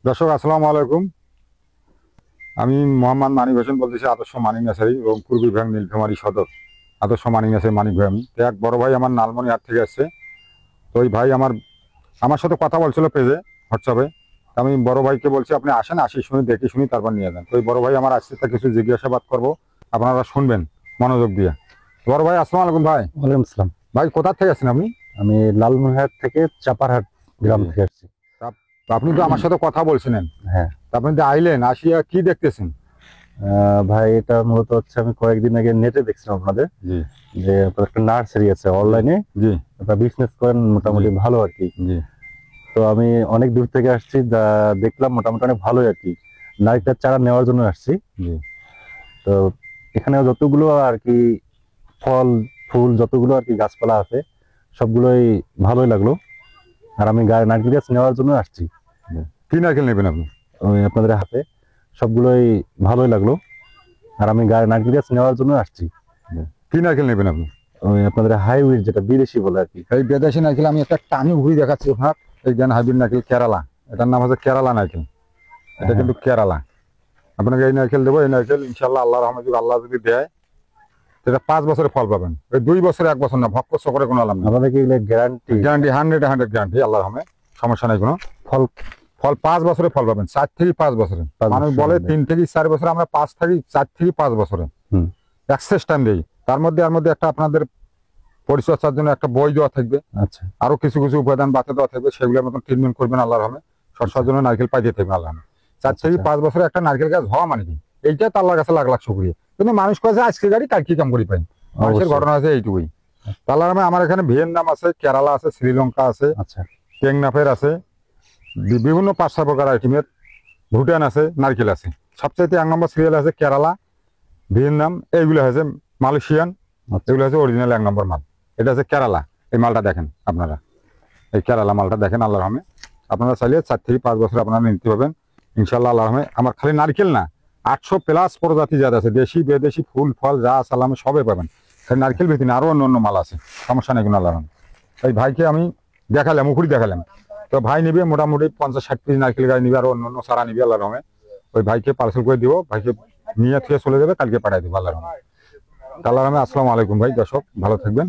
দর্শক আসসালামু আলাইকুম। আমি মোহাম্মদ মানিক হোসেন বলতেছি, আদর্শ মানিক নার্সারি রংপুর বিভাগ নীলফামারী সদর। আদর্শ মানিক নার্সারি মানিক ভাই। আমি তো এক বড় ভাই আমার লালমনিরহাট থেকে আসছে। তো ওই ভাই আমার আমার সাথে কথা বলছিল পেজে, হোয়াটসঅ্যাপে। আমি বড় ভাইকে বলছি আপনি আসেন, আসি শুনি দেখি শুনি তারপর নিয়ে যান। তো ওই বড় ভাই আমার আসছে, তা কিছু জিজ্ঞাসাবাদ করবো, আপনারা শুনবেন মনোযোগ দিয়ে। বড় ভাই আসসালামু আলাইকুম। ভাই ওয়ালাইকুম আসসালাম। ভাই কোথা থেকে আসছেন আপনি? আমি লালমনিরহাট থেকে চাপারহাট গ্রাম থেকে আসছি। তো আপনি তো আমার সাথে কথা বলছিলেন, হ্যাঁ। আপনি তো আইলেন, আসিয়া কি দেখতেছেন? ভাই এটা মূলত হচ্ছে আমি কয়েকদিন আগে নেটে দেখছিলাম আপনাদের জি যে আপনাদের একটা নার্সারি আছে অনলাইনে, জি আপনারা বিজনেস করেন মোটামুটি ভালো আর কি। জি তো আমি অনেক দূর থেকে আসছি, দেখলাম মোটামুটি অনেক ভালোই আর কি। নারকেলের চারা নেওয়ার জন্য আসছি। জি তো এখানে যতগুলো আর কি ফল ফুল যতগুলো আর কি গাছপালা আছে সবগুলোই ভালোই লাগলো। আর আমি নারকেল গাছ নেওয়ার জন্য আসছি। কি নারকেল নেবেন আপনি? ওই আপনাদের হাতে সবগুলোই ভালোই লাগলো। আর আমি নারকেল গাছ নেওয়ার জন্য আসছি। কি নারকেল নেবেন আপনি? ওই আপনাদের হাইব্রিড যেটা বিদেশি বলে আর কি। এই বিদেশি নারকেল আমি একটা টানি ঘুরি দেখাচ্ছি আপনার। এই জ্ঞান হাইব্রিড নারকেল কেরালা, এটার নাম হচ্ছে কেরালা নারকেল। এটা কিন্তু কেরালা। আপনাকে এই নারকেল দেবো, এই নারকেল ইনশাল্লাহ আল্লাহর রহমতে যদি আল্লাহ যদি দেয় সেটা 5 বছরে ফল পাবেন। ওই 2 বছর 1 বছর না, ভক্ত করে কোনো আলাম না। আপনাদের কি গ্যারান্টি? গ্যারান্টি 100% গ্যারান্টি আল্লাহর রহমে, সমস্যা নাই কোনো। ফল ফল 5 বছরে ফল পাবেন, 4 থেকে 5 বছরে। 5 মানুষ বছর বলে মধ্যে। 3 থেকে 4 বছর, আমরা 4 থেকে 5 বছরে এক্সেস টাইম দিই। তার মধ্যে একটা আপনাদের পরিচর্যার জন্য একটা বই দেওয়া থাকবে, আচ্ছা আরো কিছু কিছু উপাদান বাতে দেওয়া থাকবে, সেগুলোর মতন ট্রিটমেন্ট করবেন আল্লাহর রহমে। শস্যের জন্য নারকেল পাইতে থাকবে আল্লাহ রহমে। 4 থেকে 5 বছরে একটা নারকেল গাছ হওয়া মানে কি, এইটা তো আল্লাহর কাছে লাখ লাখ শুকরিয়া। কিন্তু মানুষ কাছে আজকে গাড়ি কালকে কাম করি পাই, মানুষের অবশ্যই। ঘটনা আছে এইটুকুই। আল্লাহর রহমে আমার এখানে ভিয়েতনাম আছে, কেরালা আছে, শ্রীলঙ্কা আছে, আচ্ছা টেকনাফের আছে, বিভিন্ন 5-6 প্রকার আইটেমের, ভুটান আছে, নারকেল আছে। সবচাইতে 1 নম্বর সিরিয়াল আছে কেরালা, ভিয়েতনাম, এইগুলো আছে মালয়েশিয়ান, আচ্ছা এগুলো হচ্ছে অরিজিনাল 1 নম্বর মাল। এটা হচ্ছে কেরালা। এই মালটা দেখেন আপনারা, এই কেরালা মালটা দেখেন আল্লাহর রহমে। আপনারা চাইলে 4 থেকে 5 বছর আপনারা নিতে পারবেন ইনশাল্লাহ আল্লাহর রহমে। আমার খালি নারকেল না, 800+ প্রজাতি জাত আছে, দেশি বিদেশি ফুল ফল যা সালামে সবে পাবেন। খালি নারকেল ভিতরে আরো অন্য অন্য মাল আছে, সমস্যা নেই কোনো আল্লাহর রহমে। এই ভাইকে আমি দেখালাম, উপরি দেখালাম। তো ভাই নিবে মোটামুটি 50-60 পিস নারকেল গাছ নিবে, আর অন্য অন্য সারা নিবে আল্লাহর রহমে। ওই ভাইকে পার্সেল করে দিব, ভাইকে নিয়ে থেকে চলে যাবে, কালকে পাঠাই দেবো আল্লাহর রহমে। আল্লাহর রহমে। আসসালামু আলাইকুম ভাই। দর্শক ভালো থাকবেন।